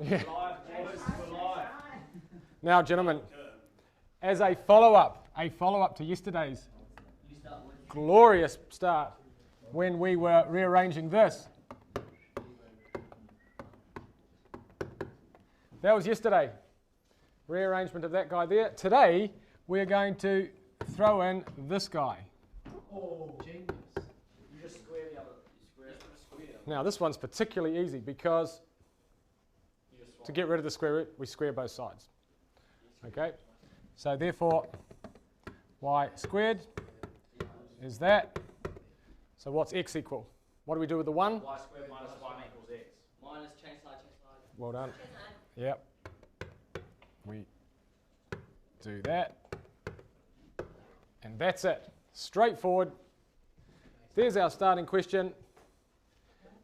Yeah. Now, gentlemen, as a follow-up to yesterday's glorious start when we were rearranging this. That was yesterday. Rearrangement of that guy there. Today, we're going to throw in this guy. Oh, genius. You just square the other. Square. Now, this one's particularly easy because to get rid of the square root, we square both sides. Okay? So therefore, y squared is that. So what's x equal? What do we do with the 1? Y squared minus 1 equals x. Minus change side. Well done. Yep. We do that. And that's it. Straightforward. There's our starting question.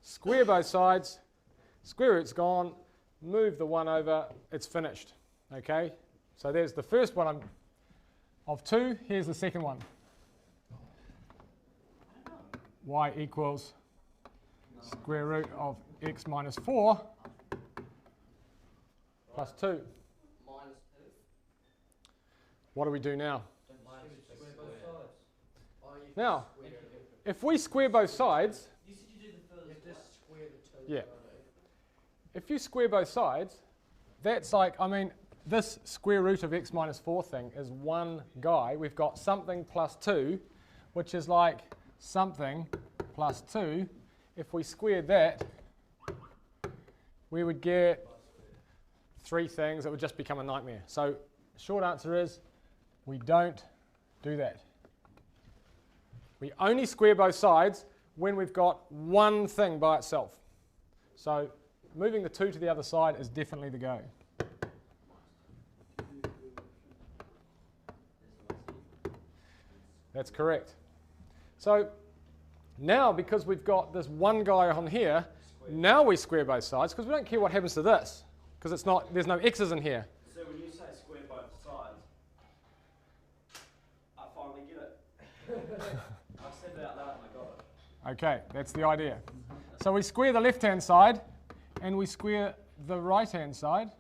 Square both sides. Square root's gone. Move the 1 over. It's finished. Okay? So there's the first one of 2. Here's the second one. Y equals square root of x minus 4 plus 2. Minus 2. What do we do now? Now, if we square both sides, You said you do the first. You just square the 2. yeah. If you square both sides, that's like, I mean, this square root of x minus 4 thing is one guy. We've got something plus 2, which is like something plus 2. If we squared that, we would get 3 things. It would just become a nightmare. So the short answer is we don't do that. We only square both sides when we've got one thing by itself. So moving the 2 to the other side is definitely the go. That's correct. So now, because we've got this one guy on here, now we square both sides because we don't care what happens to this because it's not. There's no x's in here. So when you say square both sides, I finally get it. I said it out loud and I got it. Okay, that's the idea. So we square the left-hand side and we square the right-hand side,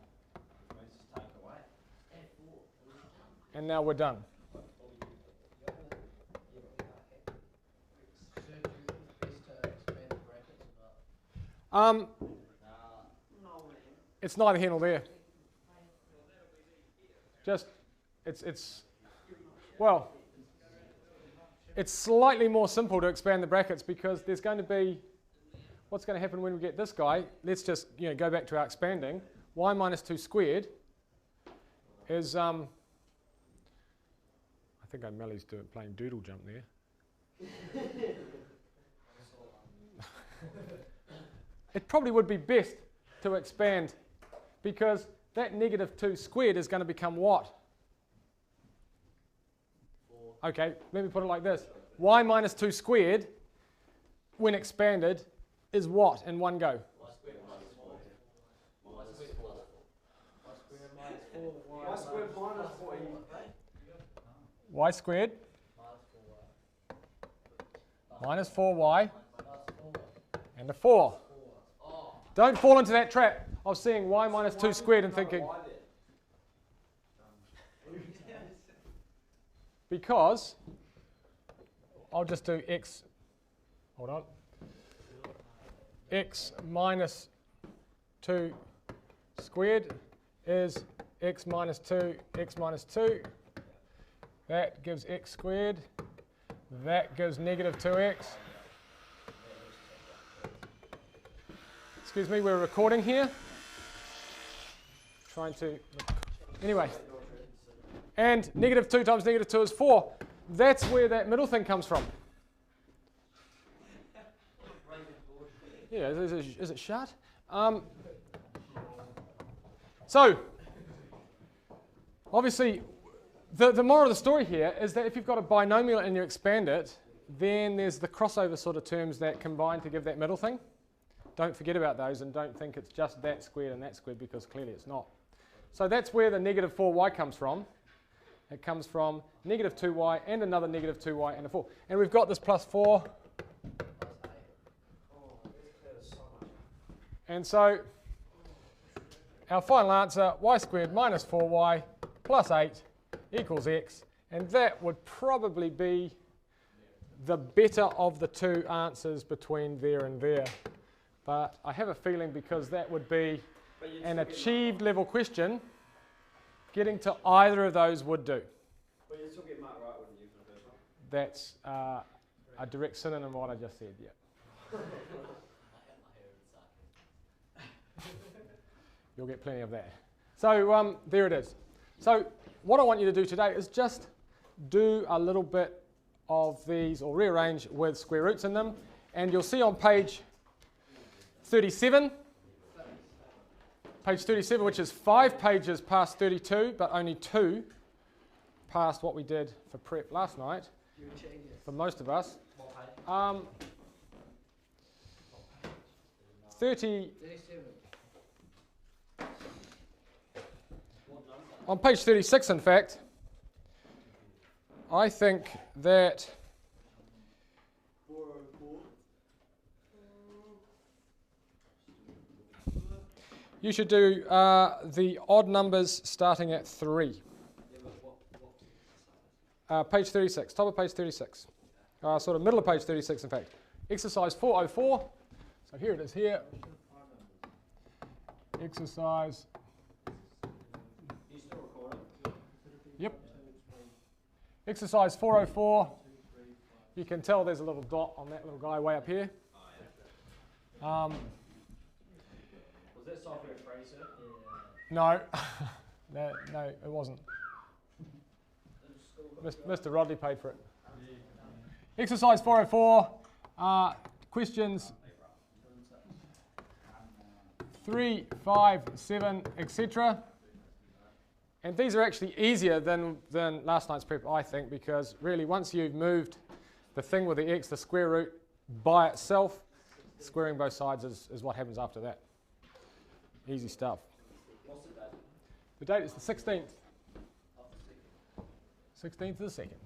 Let's just take it away. and now we're done. It's neither here nor there. Just, well, it's slightly more simple to expand the brackets because there's going to be, what's going to happen when we get this guy? Let's just go back to our expanding. Y minus 2 squared is, I think Melly's playing doodle jump there. It probably would be best to expand because that negative 2 squared is going to become what? 4. Okay, let me put it like this. Y minus 2 squared, when expanded, is what in one go? Y squared minus 4. Y squared plus 4. Y squared minus 4. Y squared minus 4y and a 4. Don't fall into that trap of seeing y minus 2 squared and thinking, because I'll just do x, hold on, x minus 2 squared is x minus 2, x minus 2. That gives x squared. That gives negative 2x. Excuse me, we're recording here. Trying to, anyway. And negative 2 times negative 2 is 4. That's where that middle thing comes from. Yeah, is it shut? So, obviously, the moral of the story here is that if you've got a binomial and you expand it, then there's the crossover sort of terms that combine to give that middle thing. Don't forget about those and don't think it's just that squared and that squared because clearly it's not. So that's where the negative 4y comes from. It comes from negative 2y and another negative 2y and a 4. And we've got this plus 4. And so our final answer, y squared minus 4y plus 8 equals x, and that would probably be the better of the two answers between there and there. But I have a feeling because that would be an achieved level question, getting to either of those would do. But you'd still get marked right, wouldn't you, for the first one? That's a direct synonym of what I just said, yeah. You'll get plenty of that. So there it is. So what I want you to do today is just do a little bit of these, or rearrange with square roots in them, and you'll see on page 37, which is 5 pages past 32, but only 2 past what we did for prep last night, for most of us. 37. On page 36, in fact, I think that you should do the odd numbers starting at 3. Page 36, top of page 36. Sort of middle of page 36, in fact. Exercise 404. So here it is here. Exercise. You still recording? Yep. Exercise 404. You can tell there's a little dot on that little guy way up here. Was that software free, sir? No. No, it wasn't. Mr. Rodley paid for it. Exercise 404. Questions 3, 5, 7, etc. And these are actually easier than last night's prep, I think, because really once you've moved the thing with the x, the square root, by itself, squaring both sides is what happens after that. Easy stuff. What's the date? The date is the 16th. 16th of the 2nd.